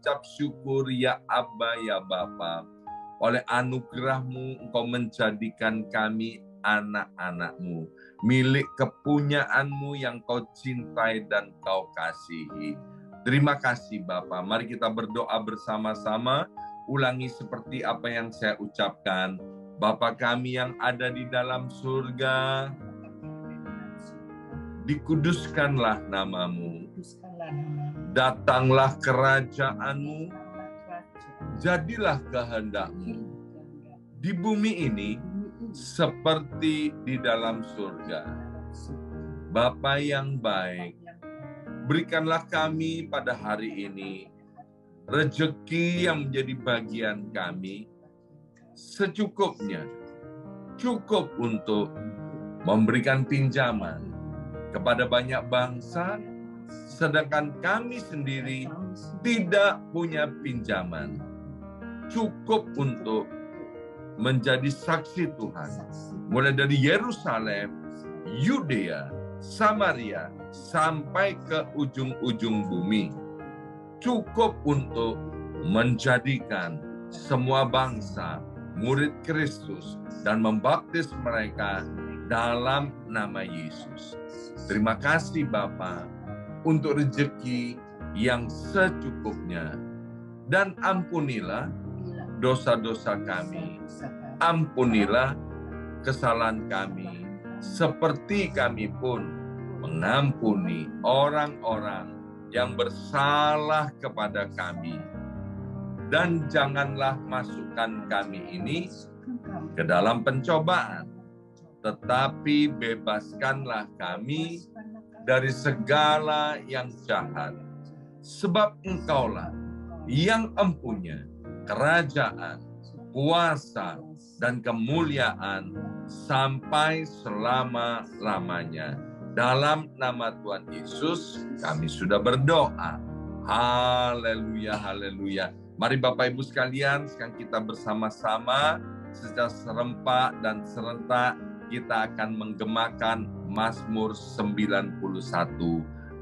mengucap syukur ya Abba ya Bapa. Oleh anugerah-Mu Engkau menjadikan kami anak-anak-Mu, milik kepunyaan-Mu yang Kau cintai dan Kau kasihi. Terima kasih Bapa. Mari kita berdoa bersama-sama. Ulangi seperti apa yang saya ucapkan. Bapa kami yang ada di dalam surga, dikuduskanlah nama-Mu. Datanglah kerajaan-Mu, jadilah kehendak-Mu di bumi ini seperti di dalam surga. Bapa yang baik, berikanlah kami pada hari ini rezeki yang menjadi bagian kami secukupnya, cukup untuk memberikan pinjaman kepada banyak bangsa, sedangkan kami sendiri tidak punya pinjaman. Cukup untuk menjadi saksi Tuhan, mulai dari Yerusalem, Yudea, Samaria, sampai ke ujung-ujung bumi. Cukup untuk menjadikan semua bangsa murid Kristus dan membaptis mereka dalam nama Yesus. Terima kasih Bapa untuk rezeki yang secukupnya. Dan ampunilah dosa-dosa kami. Ampunilah kesalahan kami. Seperti kami pun mengampuni orang-orang yang bersalah kepada kami. Dan janganlah masukkan kami ini ke dalam pencobaan, tetapi bebaskanlah kami dari segala yang jahat. Sebab Engkaulah yang empunya kerajaan, kuasa, dan kemuliaan sampai selama-lamanya. Dalam nama Tuhan Yesus kami sudah berdoa. Haleluya, haleluya. Mari Bapak Ibu sekalian, sekarang kita bersama-sama secara serempak dan serentak kita akan menggemakan Mazmur 91.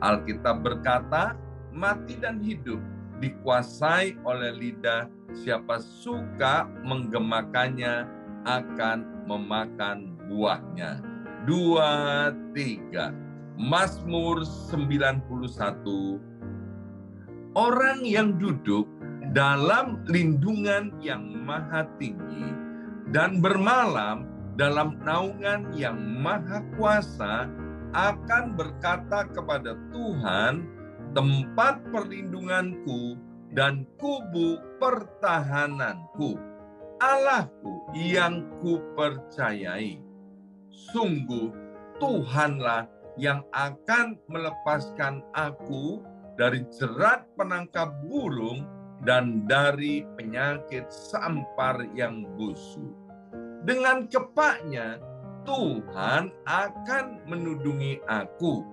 Alkitab berkata, mati dan hidup dikuasai oleh lidah, siapa suka menggemakannya akan memakan buahnya. 2, 3. Mazmur 91. Orang yang duduk dalam lindungan yang maha tinggi dan bermalam dalam naungan yang maha kuasa akan berkata kepada Tuhan, tempat perlindunganku dan kubu pertahananku, Allahku yang kupercayai. Sungguh Tuhanlah yang akan melepaskan aku dari jerat penangkap burung dan dari penyakit sampar yang busuk. Dengan kepaknya, Tuhan akan menudungi aku.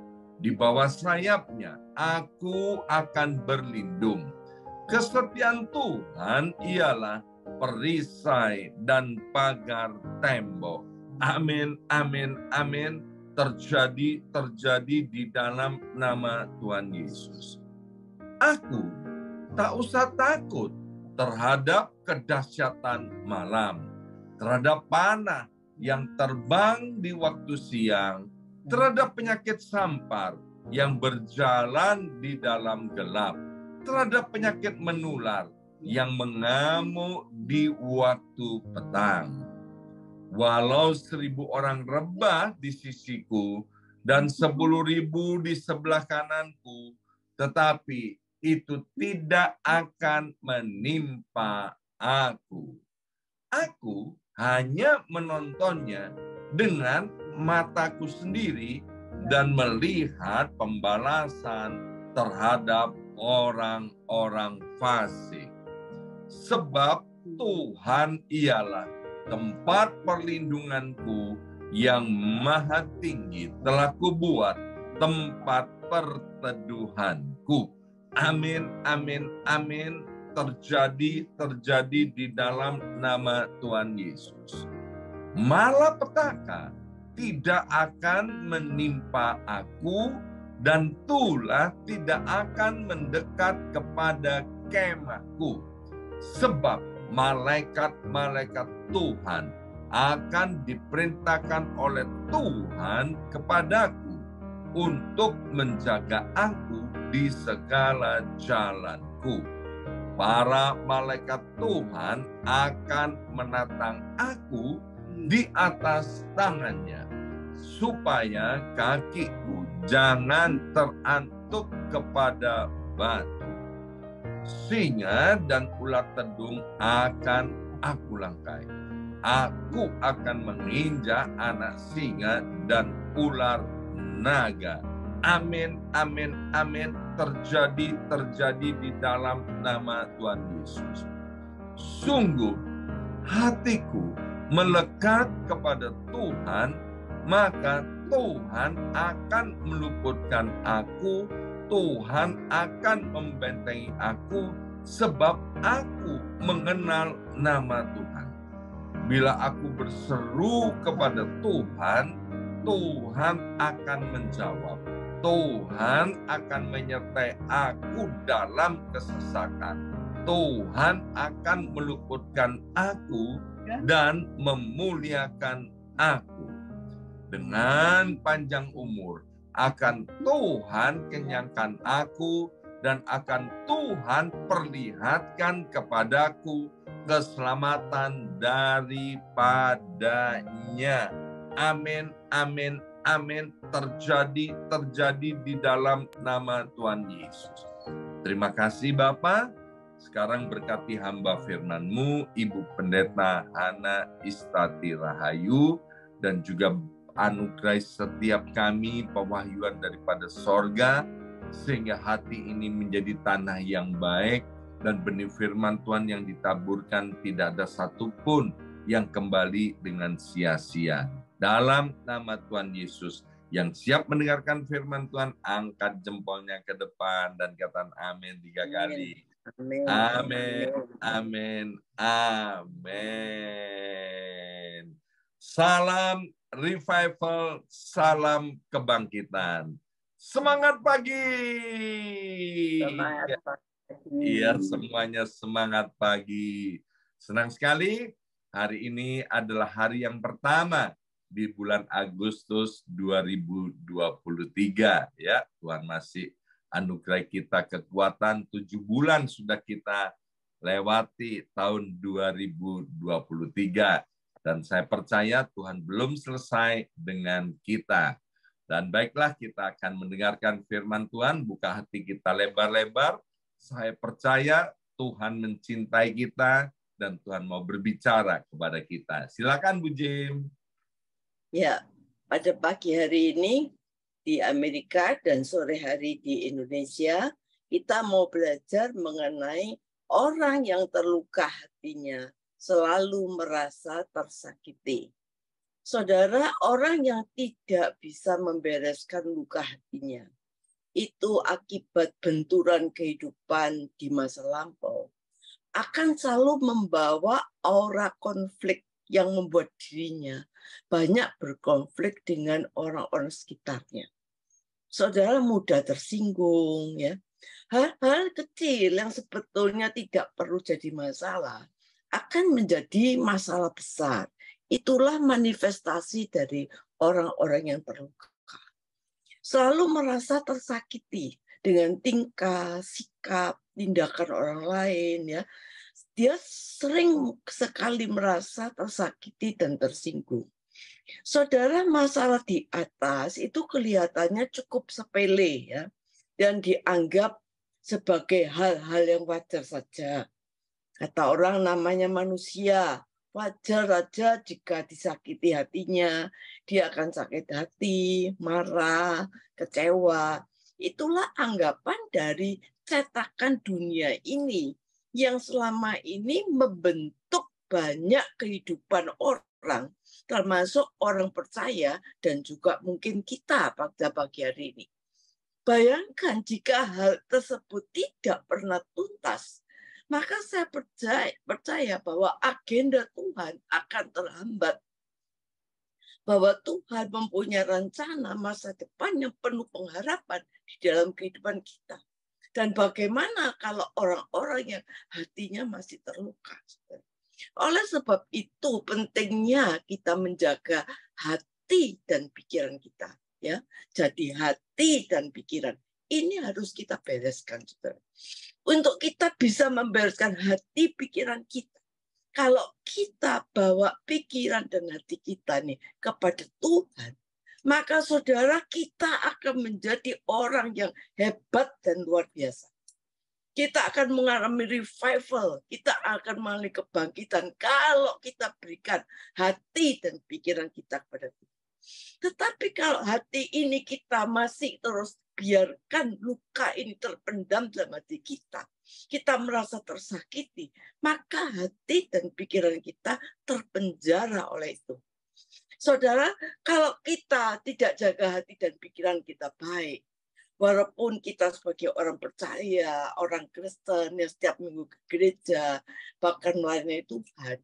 Di bawah sayapnya, aku akan berlindung. Kesetiaan Tuhan ialah perisai dan pagar tembok. Amin, amin, amin. Terjadi di dalam nama Tuhan Yesus. Aku tak usah takut terhadap kedahsyatan malam, terhadap panah yang terbang di waktu siang, terhadap penyakit sampar yang berjalan di dalam gelap, terhadap penyakit menular yang mengamuk di waktu petang. Walau 1.000 orang rebah di sisiku dan 10.000 di sebelah kananku, tetapi itu tidak akan menimpa aku. Aku hanya menontonnya dengan mataku sendiri dan melihat pembalasan terhadap orang-orang fasik. Sebab Tuhan ialah tempat perlindunganku yang maha tinggi, telah kubuat tempat perteduhanku. Amin, amin, amin. Terjadi di dalam nama Tuhan Yesus. Malapetaka tidak akan menimpa aku dan tulah tidak akan mendekat kepada kemahku. Sebab malaikat-malaikat Tuhan akan diperintahkan oleh Tuhan kepadaku untuk menjaga aku di segala jalanku. Para malaikat Tuhan akan menatang aku di atas tangannya, supaya kakiku jangan terantuk kepada batu. Singa dan ular tedung akan aku langkai. Aku akan menginjak anak singa dan ular naga. Amin, amin, amin. Terjadi di dalam nama Tuhan Yesus. Sungguh hatiku melekat kepada Tuhan, maka Tuhan akan meluputkan aku, Tuhan akan membentengi aku, sebab aku mengenal nama Tuhan. Bila aku berseru kepada Tuhan, Tuhan akan menjawab. Tuhan akan menyertai aku dalam kesesakan. Tuhan akan meluputkan aku dan memuliakan aku. Dengan panjang umur akan Tuhan kenyangkan aku, dan akan Tuhan perlihatkan kepadaku keselamatan daripadanya. Amin, amin, amin. Terjadi di dalam nama Tuhan Yesus. Terima kasih Bapa. Sekarang berkati hamba firman-Mu, Ibu Pendeta Hana Istati Rahayu, dan juga anugerai setiap kami pewahyuan daripada sorga, sehingga hati ini menjadi tanah yang baik, dan benih firman Tuhan yang ditaburkan tidak ada satupun yang kembali dengan sia-sia. Dalam nama Tuhan Yesus, yang siap mendengarkan firman Tuhan, angkat jempolnya ke depan dan katakan amin 3 kali. Amin. Amin, amin, amin. Salam revival, salam kebangkitan. Semangat pagi. Semangat pagi. Iya, semuanya semangat pagi. Senang sekali, hari ini adalah hari yang pertama di bulan Agustus 2023. Ya, Tuhan masih anugerah kita kekuatan, 7 bulan sudah kita lewati tahun 2023. Dan saya percaya Tuhan belum selesai dengan kita. Dan baiklah, kita akan mendengarkan firman Tuhan, buka hati kita lebar-lebar. Saya percaya Tuhan mencintai kita dan Tuhan mau berbicara kepada kita. Silakan Bu Jim. Ya, pada pagi hari ini di Amerika dan sore hari di Indonesia, kita mau belajar mengenai orang yang terluka hatinya, selalu merasa tersakiti. Saudara, orang yang tidak bisa membereskan luka hatinya, itu akibat benturan kehidupan di masa lampau, akan selalu membawa aura konflik yang membuat dirinya banyak berkonflik dengan orang-orang sekitarnya. Saudara mudah tersinggung, ya. Hal-hal kecil yang sebetulnya tidak perlu jadi masalah akan menjadi masalah besar. Itulah manifestasi dari orang-orang yang terluka. Selalu merasa tersakiti dengan tingkah, sikap, tindakan orang lain, ya. Dia sering sekali merasa tersakiti dan tersinggung. Saudara, masalah di atas itu kelihatannya cukup sepele, ya, dan dianggap sebagai hal-hal yang wajar saja. Kata orang, namanya manusia, wajar saja jika disakiti hatinya, dia akan sakit hati, marah, kecewa. Itulah anggapan dari cetakan dunia ini yang selama ini membentuk banyak kehidupan orang, termasuk orang percaya dan juga mungkin kita pada pagi hari ini. Bayangkan jika hal tersebut tidak pernah tuntas, maka saya percaya bahwa agenda Tuhan akan terhambat. Bahwa Tuhan mempunyai rencana masa depan yang penuh pengharapan di dalam kehidupan kita. Dan bagaimana kalau orang-orang yang hatinya masih terluka? Oleh sebab itu pentingnya kita menjaga hati dan pikiran kita. Ya, jadi hati dan pikiran ini harus kita bereskan, saudara. Untuk kita bisa membereskan hati pikiran kita, kalau kita bawa pikiran dan hati kita nih kepada Tuhan, maka saudara kita akan menjadi orang yang hebat dan luar biasa. Kita akan mengalami revival, kita akan mengalami kebangkitan kalau kita berikan hati dan pikiran kita kepada Tuhan. Tetapi kalau hati ini kita masih terus biarkan luka ini terpendam dalam hati kita, kita merasa tersakiti, maka hati dan pikiran kita terpenjara oleh itu. Saudara, kalau kita tidak jaga hati dan pikiran kita baik, walaupun kita sebagai orang percaya, orang Kristen yang setiap minggu ke gereja, bahkan melayani Tuhan,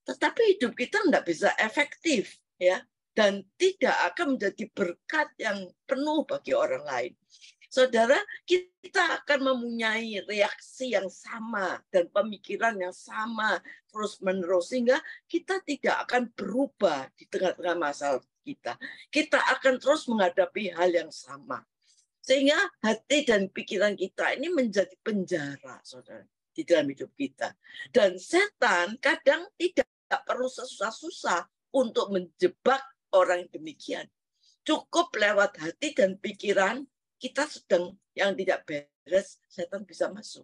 tetapi hidup kita tidak bisa efektif, ya, dan tidak akan menjadi berkat yang penuh bagi orang lain. Saudara, kita akan mempunyai reaksi yang sama dan pemikiran yang sama terus-menerus, sehingga kita tidak akan berubah di tengah-tengah masalah kita. Kita akan terus menghadapi hal yang sama. Sehingga hati dan pikiran kita ini menjadi penjara, saudara, di dalam hidup kita. Dan setan kadang tidak perlu susah-susah untuk menjebak orang demikian. Cukup lewat hati dan pikiran kita sedang yang tidak beres, setan bisa masuk.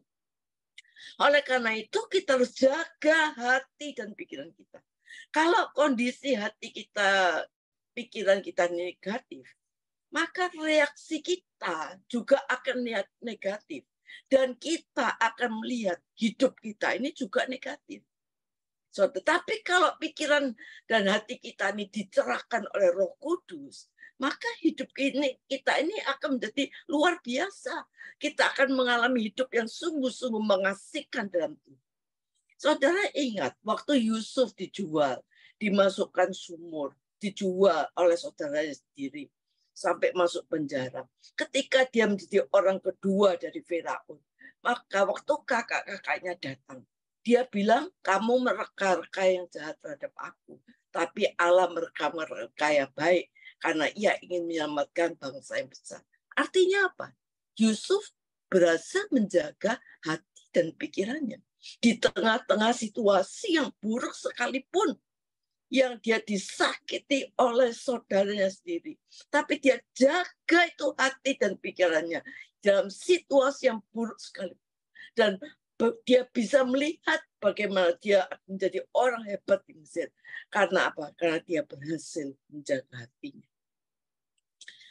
Oleh karena itu kita harus jaga hati dan pikiran kita. Kalau kondisi hati kita, pikiran kita negatif, maka reaksi kita juga akan negatif. Dan kita akan melihat hidup kita ini juga negatif. So, tetapi kalau pikiran dan hati kita ini dicerahkan oleh Roh Kudus, maka hidup kita ini akan menjadi luar biasa. Kita akan mengalami hidup yang sungguh-sungguh mengasihkan dalam Tuhan. Saudara ingat, waktu Yusuf dijual, dimasukkan sumur, dijual oleh saudaranya sendiri, sampai masuk penjara. Ketika dia menjadi orang kedua dari Firaun, maka waktu kakak-kakaknya datang, dia bilang, kamu mereka-reka yang jahat terhadap aku, tapi Allah mereka yang baik, karena ia ingin menyelamatkan bangsa yang besar. Artinya apa? Yusuf berhasil menjaga hati dan pikirannya. Di tengah-tengah situasi yang buruk sekalipun, yang dia disakiti oleh saudaranya sendiri. Tapi dia jaga itu hati dan pikirannya dalam situasi yang buruk sekali. Dan dia bisa melihat bagaimana dia menjadi orang hebat di Mesir. Karena apa? Karena dia berhasil menjaga hatinya.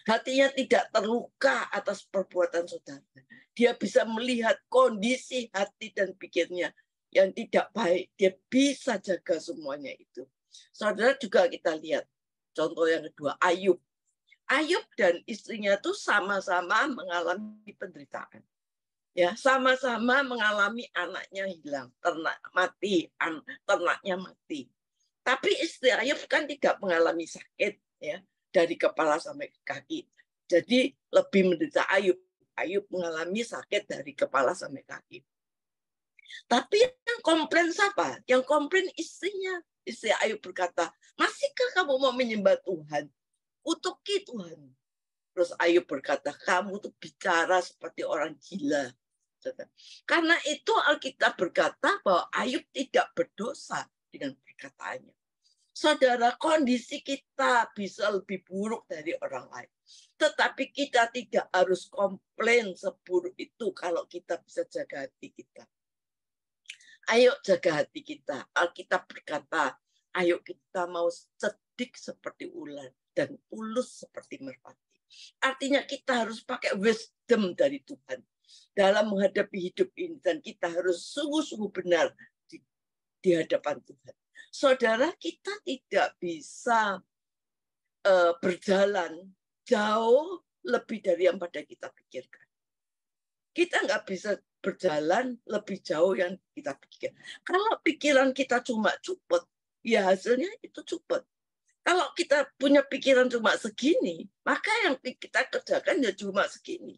Hatinya tidak terluka atas perbuatan saudara. Dia bisa melihat kondisi hati dan pikirnya yang tidak baik. Dia bisa jaga semuanya itu. Saudara juga kita lihat contoh yang kedua, Ayub. Ayub dan istrinya itu sama-sama mengalami penderitaan. Ya, sama-sama mengalami anaknya hilang, ternak mati, ternaknya mati. Tapi istri Ayub kan tidak mengalami sakit, ya, dari kepala sampai kaki. Jadi lebih menderita Ayub. Ayub mengalami sakit dari kepala sampai kaki. Tapi yang komplain siapa? Yang komplain istrinya. Istri Ayub berkata, masihkah kamu mau menyembah Tuhan? Kutuki Tuhan. Terus Ayub berkata, kamu tuh bicara seperti orang gila. Karena itu Alkitab berkata bahwa Ayub tidak berdosa dengan perkataannya. Saudara, kondisi kita bisa lebih buruk dari orang lain. Tetapi kita tidak harus komplain seburuk itu kalau kita bisa jaga hati kita. Ayo jaga hati kita. Alkitab berkata, ayo kita mau cerdik seperti ular dan tulus seperti merpati. Artinya kita harus pakai wisdom dari Tuhan dalam menghadapi hidup ini. Dan kita harus sungguh-sungguh benar di hadapan Tuhan. Saudara, kita tidak bisa berjalan jauh lebih dari yang pada kita pikirkan. Kita nggak bisa berjalan lebih jauh yang kita pikirkan. Kalau pikiran kita cuma cupet, ya hasilnya itu cupet. Kalau kita punya pikiran cuma segini, maka yang kita kerjakan ya cuma segini.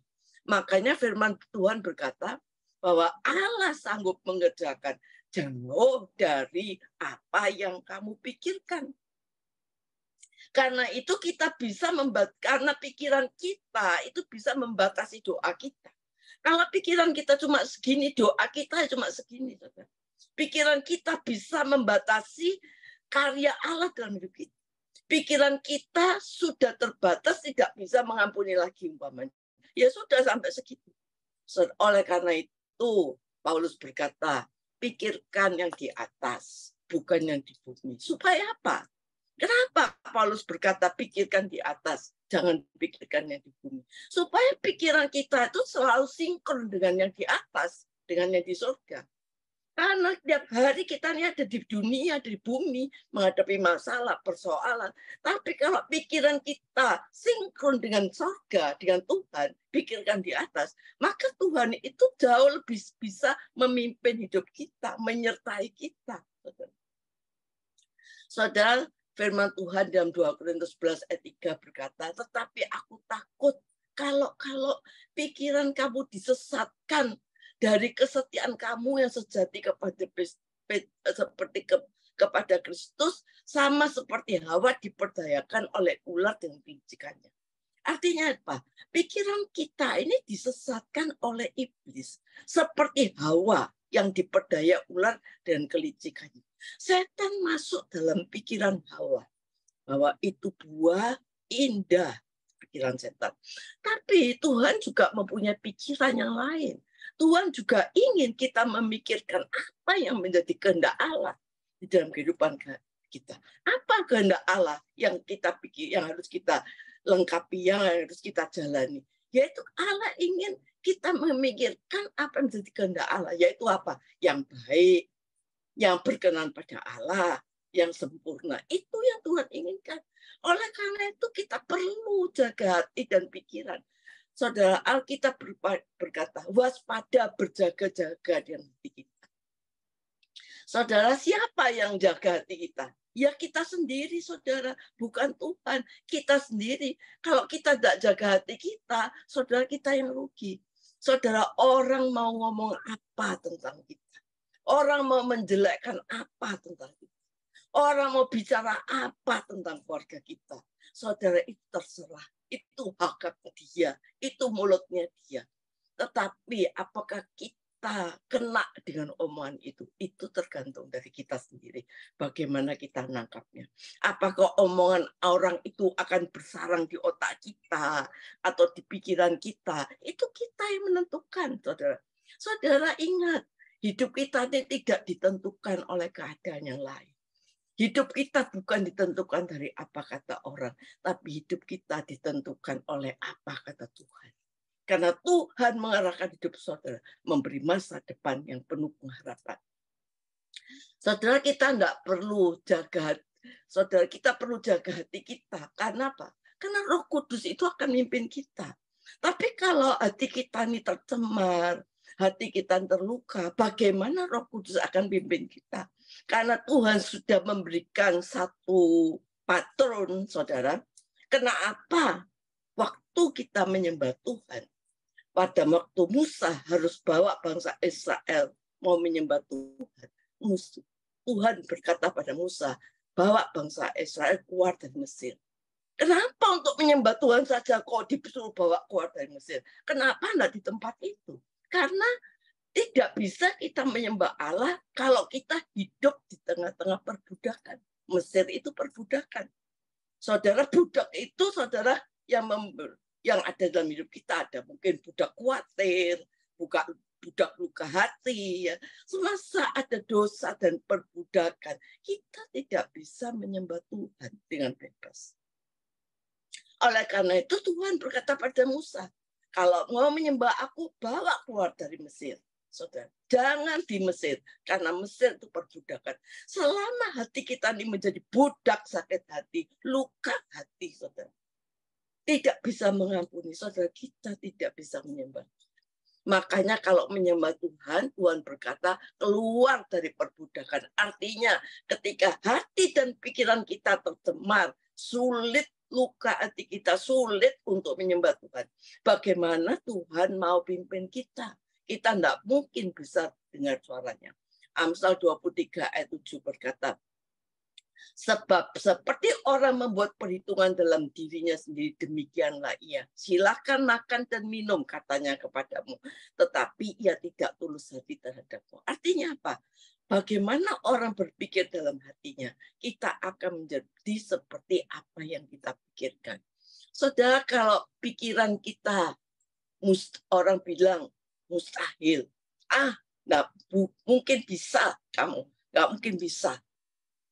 Makanya firman Tuhan berkata bahwa Allah sanggup mengerjakan jauh dari apa yang kamu pikirkan. Karena itu kita bisa karena pikiran kita itu bisa membatasi doa kita. Kalau pikiran kita cuma segini, doa kita cuma segini. Saudara. Pikiran kita bisa membatasi karya Allah dalam hidup kita. Pikiran kita sudah terbatas, tidak bisa mengampuni lagi umpamanya. Ya sudah sampai segitu. Oleh karena itu, Paulus berkata, pikirkan yang di atas, bukan yang di bumi. Supaya apa? Kenapa Paulus berkata pikirkan di atas, jangan pikirkan yang di bumi? Supaya pikiran kita itu selalu sinkron dengan yang di atas, dengan yang di surga. Karena tiap hari kita ini ada di dunia, di bumi, menghadapi masalah, persoalan. Tapi kalau pikiran kita sinkron dengan surga, dengan Tuhan, pikirkan di atas, maka Tuhan itu jauh lebih bisa memimpin hidup kita, menyertai kita. Saudara, firman Tuhan dalam 2 Korintus 11 ayat 3 berkata, tetapi aku takut kalau pikiran kamu disesatkan dari kesetiaan kamu yang sejati kepada Kristus, sama seperti Hawa diperdayakan oleh ular dengan kelicikannya. Artinya apa? Pikiran kita ini disesatkan oleh iblis, seperti Hawa yang diperdaya ular dan kelicikannya. Setan masuk dalam pikiran Hawa bahwa itu buah indah, pikiran setan. Tapi Tuhan juga mempunyai pikiran yang lain. Tuhan juga ingin kita memikirkan apa yang menjadi kehendak Allah di dalam kehidupan kita. Apa kehendak Allah yang kita pikir, yang harus kita lengkapi, yang harus kita jalani? Yaitu Allah ingin kita memikirkan apa yang menjadi kehendak Allah, yaitu apa? Yang baik, yang berkenan pada Allah, yang sempurna. Itu yang Tuhan inginkan. Oleh karena itu kita perlu jaga hati dan pikiran. Saudara, Alkitab berkata, waspada, berjaga-jaga di hati kita. Saudara, siapa yang jaga hati kita? Ya kita sendiri, saudara. Bukan Tuhan, kita sendiri. Kalau kita tidak jaga hati kita, saudara, kita yang rugi. Saudara, orang mau ngomong apa tentang kita? Orang mau menjelekkan apa tentang kita? Orang mau bicara apa tentang keluarga kita? Saudara, itu terserah. Itu haknya dia. Itu mulutnya dia. Tetapi apakah kita kena dengan omongan itu? Itu tergantung dari kita sendiri. Bagaimana kita nangkapnya. Apakah omongan orang itu akan bersarang di otak kita atau di pikiran kita? Itu kita yang menentukan, saudara. Saudara ingat, hidup kita tidak ditentukan oleh keadaan yang lain. Hidup kita bukan ditentukan dari apa kata orang, tapi hidup kita ditentukan oleh apa kata Tuhan. Karena Tuhan mengarahkan hidup saudara, memberi masa depan yang penuh pengharapan. Saudara, kita tidak perlu jaga hati. Saudara, kita perlu jaga hati kita. Karena apa? Karena Roh Kudus itu akan memimpin kita. Tapi kalau hati kita ini tercemar, hati kita terluka, bagaimana Roh Kudus akan pimpin kita? Karena Tuhan sudah memberikan satu patron, saudara. Kenapa waktu kita menyembah Tuhan, pada waktu Musa harus bawa bangsa Israel mau menyembah Tuhan, Tuhan berkata pada Musa, bawa bangsa Israel keluar dari Mesir. Kenapa untuk menyembah Tuhan saja kok disuruh bawa keluar dari Mesir? Kenapa tidak di tempat itu? Karena tidak bisa kita menyembah Allah kalau kita hidup di tengah-tengah perbudakan. Mesir itu perbudakan. Saudara, budak itu saudara yang ada dalam hidup kita. Ada mungkin budak khawatir, budak luka hati. Ya. Semasa ada dosa dan perbudakan, kita tidak bisa menyembah Tuhan dengan bebas. Oleh karena itu Tuhan berkata pada Musa, kalau mau menyembah aku, bawa keluar dari Mesir. Saudara, jangan di Mesir, karena Mesir itu perbudakan. Selama hati kita ini menjadi budak sakit hati, luka hati, saudara, tidak bisa mengampuni, saudara, kita tidak bisa menyembah. Makanya kalau menyembah Tuhan, Tuhan berkata keluar dari perbudakan. Artinya ketika hati dan pikiran kita tercemar, sulit luka hati kita, sulit untuk menyembah Tuhan. Bagaimana Tuhan mau pimpin kita? Kita tidak mungkin bisa dengar suaranya. Amsal 23 ayat 7 berkata, sebab seperti orang membuat perhitungan dalam dirinya sendiri, demikianlah ia. Silakan makan dan minum, katanya kepadamu. Tetapi ia tidak tulus hati terhadapmu. Artinya apa? Bagaimana orang berpikir dalam hatinya, kita akan menjadi seperti apa yang kita pikirkan. Saudara, kalau pikiran kita, orang bilang mustahil. Nggak mungkin bisa kamu. Nggak mungkin bisa.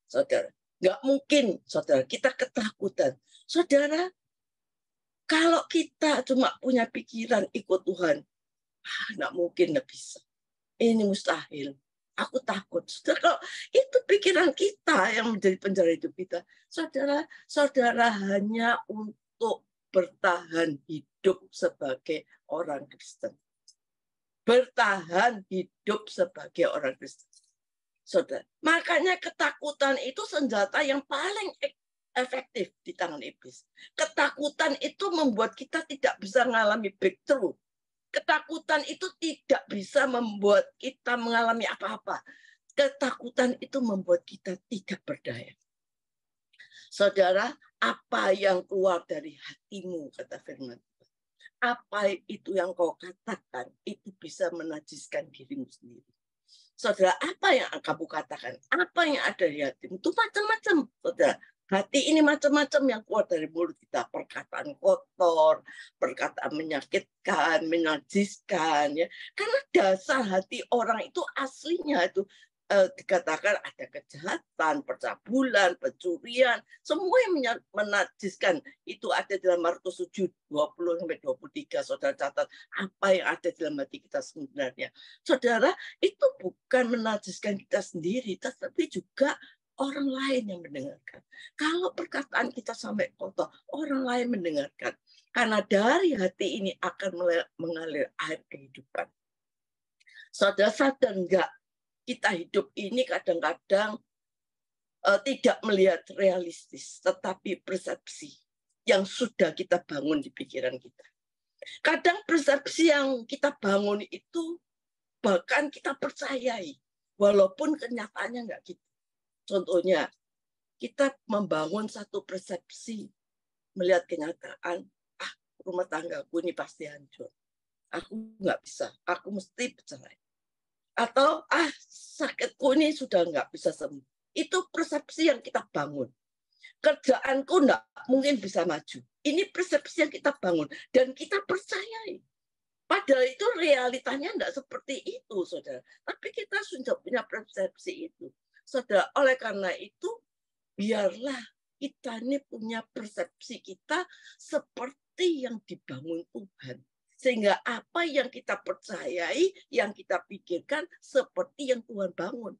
Saudara. Nggak mungkin, saudara. Kita ketakutan. Saudara, kalau kita cuma punya pikiran ikut Tuhan, nggak mungkin, nggak bisa. Ini mustahil. Aku takut. Saudara, kalau itu pikiran kita yang menjadi penjara hidup kita, saudara hanya untuk bertahan hidup sebagai orang Kristen. Bertahan hidup sebagai orang Kristen. Saudara, makanya ketakutan itu senjata yang paling efektif di tangan iblis. Ketakutan itu membuat kita tidak bisa mengalami breakthrough. Ketakutan itu tidak bisa membuat kita mengalami apa-apa. Ketakutan itu membuat kita tidak berdaya. Saudara, apa yang keluar dari hatimu, kata firman Tuhan, apa itu yang kau katakan, itu bisa menajiskan dirimu sendiri. Saudara, apa yang kamu katakan? Apa yang ada di hatimu? Itu macam-macam, saudara. Hati ini macam-macam yang keluar dari mulut kita. Perkataan kotor, perkataan menyakitkan, menajiskan. Ya. Karena dasar hati orang itu aslinya itu dikatakan ada kejahatan, percabulan, pencurian. Semua yang menajiskan itu ada dalam Markus 7, 20-23. Saudara catat apa yang ada dalam hati kita sebenarnya. Saudara, itu bukan menajiskan kita sendiri, tetapi juga orang lain yang mendengarkan. Kalau perkataan kita sampai kotor, orang lain mendengarkan. Karena dari hati ini akan mengalir air kehidupan. Saudara sadar enggak? Kita hidup ini kadang-kadang tidak melihat realistis, tetapi persepsi yang sudah kita bangun di pikiran kita. Kadang persepsi yang kita bangun itu bahkan kita percayai, walaupun kenyataannya enggak gitu. Contohnya, kita membangun satu persepsi, melihat kenyataan, rumah tanggaku ini pasti hancur. Aku nggak bisa, aku mesti bercerai. Atau, sakitku ini sudah nggak bisa sembuh. Itu persepsi yang kita bangun. Kerjaanku nggak mungkin bisa maju. Ini persepsi yang kita bangun. Dan kita percayai. Padahal itu realitanya nggak seperti itu, saudara. Tapi kita sudah punya persepsi itu. Saudara, oleh karena itu, biarlah kita ini punya persepsi kita seperti yang dibangun Tuhan. Sehingga apa yang kita percayai, yang kita pikirkan seperti yang Tuhan bangun.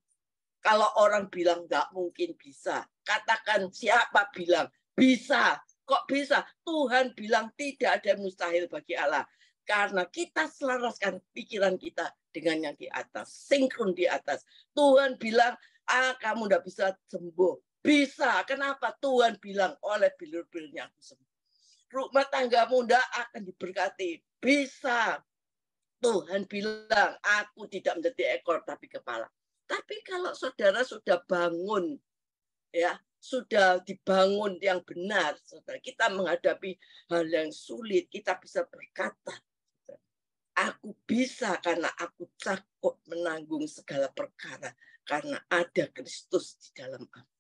Kalau orang bilang nggak mungkin bisa, katakan siapa bilang bisa. Kok bisa? Tuhan bilang tidak ada mustahil bagi Allah. Karena kita selaraskan pikiran kita dengan yang di atas. Sinkron di atas. Tuhan bilang, kamu nggak bisa sembuh. Bisa. Kenapa? Tuhan bilang oleh bilur-bilurnya aku sembuh. Rumah tanggamu tidak akan diberkati. Bisa. Tuhan bilang, aku tidak menjadi ekor tapi kepala. Tapi kalau saudara sudah bangun, ya sudah dibangun yang benar, saudara, kita menghadapi hal yang sulit, kita bisa berkata, aku bisa karena aku takut menanggung segala perkara karena ada Kristus di dalam aku.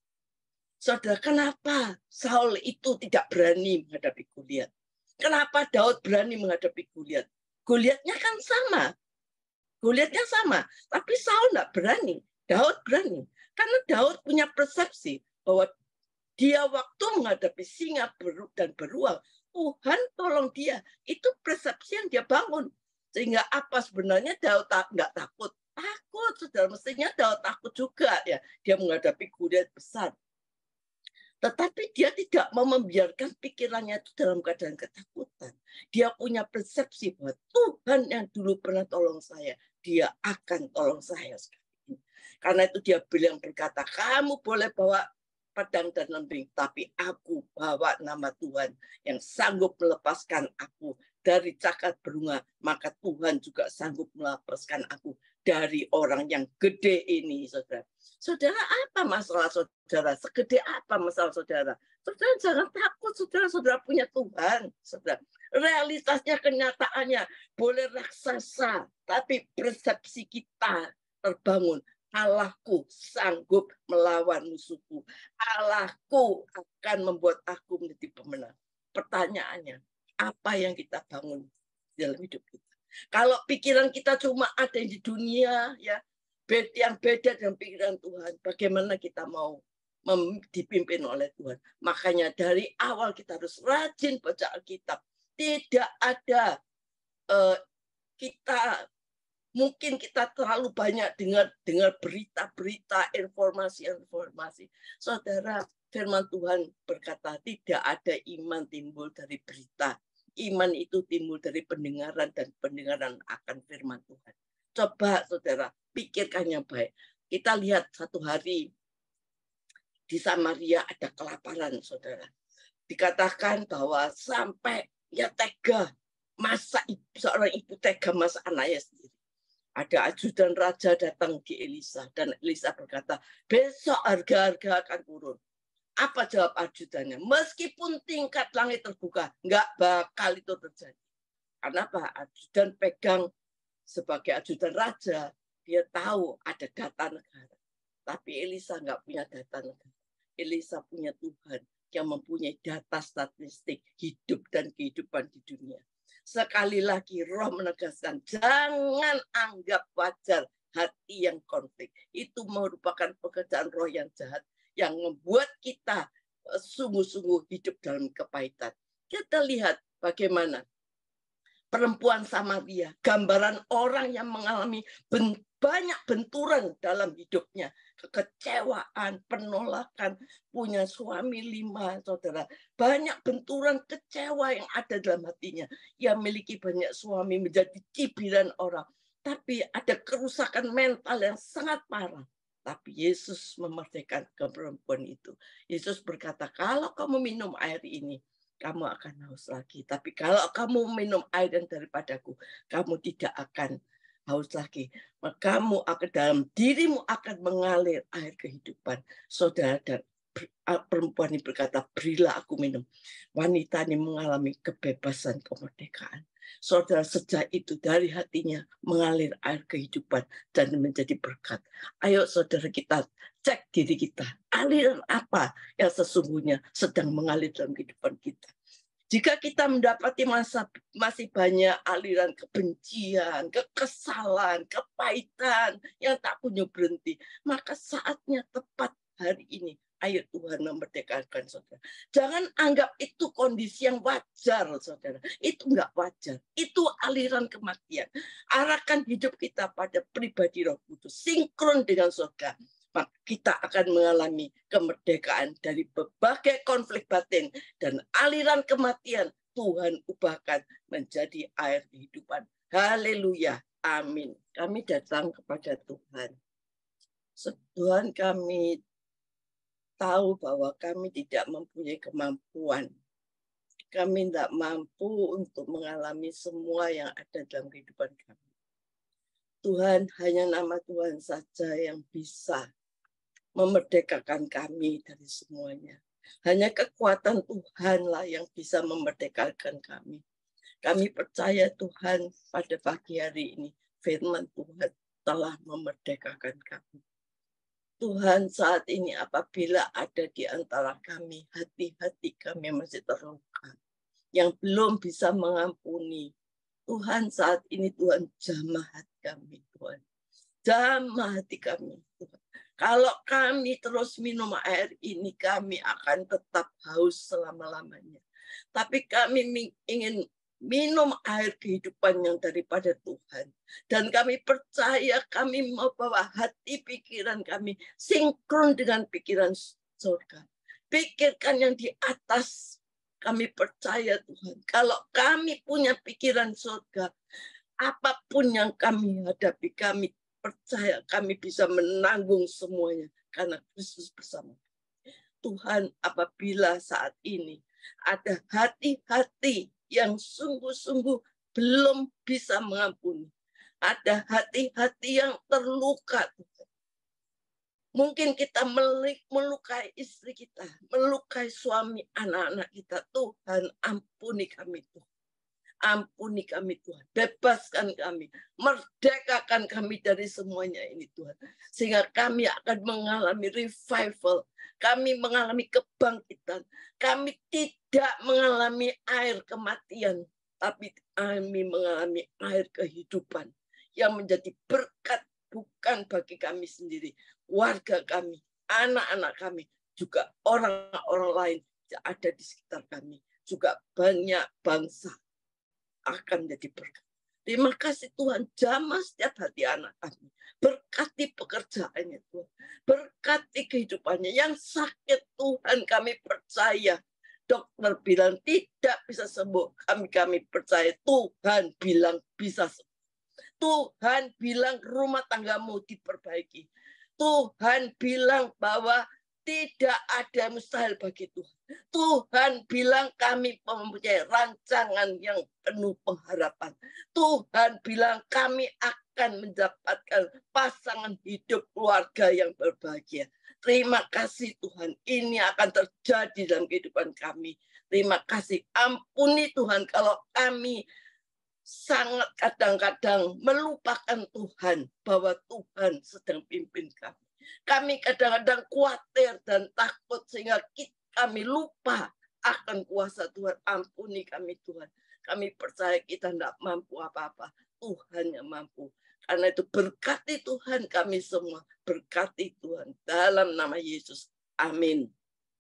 Saudara, kenapa Saul itu tidak berani menghadapi Goliat? Kenapa Daud berani menghadapi Goliat? Goliatnya kan sama. Goliatnya sama. Tapi Saul tidak berani. Daud berani. Karena Daud punya persepsi bahwa dia waktu menghadapi singa dan beruang, Tuhan tolong dia. Itu persepsi yang dia bangun. Sehingga apa sebenarnya Daud nggak takut? Takut, saudara. Mestinya Daud takut juga. Ya, dia menghadapi Goliat besar. Tetapi dia tidak mau membiarkan pikirannya itu dalam keadaan ketakutan. Dia punya persepsi bahwa Tuhan yang dulu pernah tolong saya, dia akan tolong saya sekali ini. Karena itu dia bilang berkata, kamu boleh bawa pedang dan lembing, tapi aku bawa nama Tuhan yang sanggup melepaskan aku dari cakat berunga, maka Tuhan juga sanggup melepaskan aku dari orang yang gede ini, saudara. Saudara, apa masalah saudara? Segede apa masalah saudara? Saudara jangan takut, saudara punya Tuhan, saudara. Realitasnya, kenyataannya boleh raksasa, tapi persepsi kita terbangun. Allahku sanggup melawan musuhku. Allahku akan membuat aku menjadi pemenang. Pertanyaannya, apa yang kita bangun dalam hidup kita? Kalau pikiran kita cuma ada di dunia, ya, yang beda dengan pikiran Tuhan, bagaimana kita mau dipimpin oleh Tuhan? Makanya dari awal kita harus rajin baca Alkitab. Tidak ada mungkin kita terlalu banyak dengar berita-berita, informasi. Saudara, firman Tuhan berkata tidak ada iman timbul dari berita. Iman itu timbul dari pendengaran dan pendengaran akan firman Tuhan. Coba saudara, pikirkan yang baik. Kita lihat satu hari di Samaria ada kelaparan, saudara. Dikatakan bahwa sampai ya tega, seorang ibu tega masa anaknya sendiri. Ada ajudan raja datang di Elisa, dan Elisa berkata, besok harga-harga akan turun. Apa jawab ajudannya? Meskipun tingkat langit terbuka, nggak bakal itu terjadi. Karena apa? Ajudan pegang sebagai ajudan raja, dia tahu ada data negara. Tapi Elisa nggak punya data negara. Elisa punya Tuhan yang mempunyai data statistik hidup dan kehidupan di dunia. Sekali lagi Roh menegaskan, jangan anggap wajar hati yang konflik. Itu merupakan pekerjaan roh yang jahat yang membuat kita sungguh-sungguh hidup dalam kepahitan. Kita lihat bagaimana perempuan Samaria, gambaran orang yang mengalami banyak benturan dalam hidupnya, kekecewaan, penolakan, punya suami 5, saudara. Banyak benturan kecewa yang ada dalam hatinya. Ia memiliki banyak suami, menjadi cibiran orang. Tapi ada kerusakan mental yang sangat parah. Tapi Yesus memerdekakan perempuan itu. Yesus berkata, kalau kamu minum air ini, kamu akan haus lagi. Tapi kalau kamu minum air yang daripadaku, kamu tidak akan haus lagi. Maka kamu akan dalam dirimu akan mengalir air kehidupan. Saudara, dan perempuan ini berkata, berilah aku minum. Wanita ini mengalami kebebasan, kemerdekaan. Saudara, sejak itu dari hatinya mengalir air kehidupan dan menjadi berkat. Ayo saudara, kita cek diri kita. Aliran apa yang sesungguhnya sedang mengalir dalam kehidupan kita? Jika kita mendapati masih banyak aliran kebencian, kekesalan, kepahitan yang tak punya berhenti, maka saatnya tepat hari ini. Ayo Tuhan memerdekakan saudara. Jangan anggap itu kondisi yang wajar, saudara. Itu enggak wajar. Itu aliran kematian. Arahkan hidup kita pada pribadi Roh Kudus, sinkron dengan surga. Maka kita akan mengalami kemerdekaan dari berbagai konflik batin dan aliran kematian. Tuhan ubahkan menjadi air kehidupan. Haleluya. Amin. Kami datang kepada Tuhan. Tuhan, kami tahu bahwa kami tidak mempunyai kemampuan. Kami tidak mampu untuk mengalami semua yang ada dalam kehidupan kami. Tuhan, hanya nama Tuhan saja yang bisa memerdekakan kami dari semuanya. Hanya kekuatan Tuhanlah yang bisa memerdekakan kami. Kami percaya Tuhan pada pagi hari ini firman Tuhan telah memerdekakan kami. Tuhan, saat ini apabila ada di antara kami, hati-hati kami masih terluka, yang belum bisa mengampuni, Tuhan saat ini Tuhan jamah hati kami, Tuhan. Jamah hati kami, Tuhan. Kalau kami terus minum air ini, kami akan tetap haus selama-lamanya. Tapi kami ingin minum air kehidupan yang daripada Tuhan. Dan kami percaya kami mau bawa hati pikiran kami sinkron dengan pikiran surga. Pikirkan yang di atas. Kami percaya Tuhan. Kalau kami punya pikiran surga, apapun yang kami hadapi, kami percaya kami bisa menanggung semuanya. Karena Kristus bersama. Tuhan, apabila saat ini ada hati-hati yang sungguh-sungguh belum bisa mengampuni, ada hati-hati yang terluka, mungkin kita melukai istri kita, melukai suami, anak-anak kita. Tuhan, ampuni kami Tuhan. Ampuni kami Tuhan. Bebaskan kami. Merdekakan kami dari semuanya ini Tuhan. Sehingga kami akan mengalami revival. Kami mengalami kebangkitan. Kami tidak mengalami air kematian. Tapi kami mengalami air kehidupan. Yang menjadi berkat bukan bagi kami sendiri. Warga kami, anak-anak kami, juga orang-orang lain yang ada di sekitar kami. Juga banyak bangsa akan menjadi berkat. Terima kasih Tuhan, jamah setiap hati anak kami. Berkati pekerjaannya Tuhan. Berkati kehidupannya. Yang sakit Tuhan kami percaya. Dokter bilang tidak bisa sembuh. Kami percaya Tuhan bilang bisa sembuh. Tuhan bilang rumah tanggamu diperbaiki. Tuhan bilang bahwa tidak ada mustahil bagi Tuhan. Tuhan bilang kami mempunyai rancangan yang penuh pengharapan. Tuhan bilang kami akan mendapatkan pasangan hidup keluarga yang berbahagia. Terima kasih Tuhan, ini akan terjadi dalam kehidupan kami. Terima kasih, ampuni Tuhan kalau kami sangat kadang-kadang melupakan Tuhan, bahwa Tuhan sedang pimpin kami. Kami kadang-kadang khawatir dan takut sehingga kami lupa akan kuasa Tuhan. Ampuni kami Tuhan. Kami percaya kita tidak mampu apa-apa. Tuhan yang mampu. Karena itu berkati Tuhan kami semua. Berkati Tuhan dalam nama Yesus. Amin.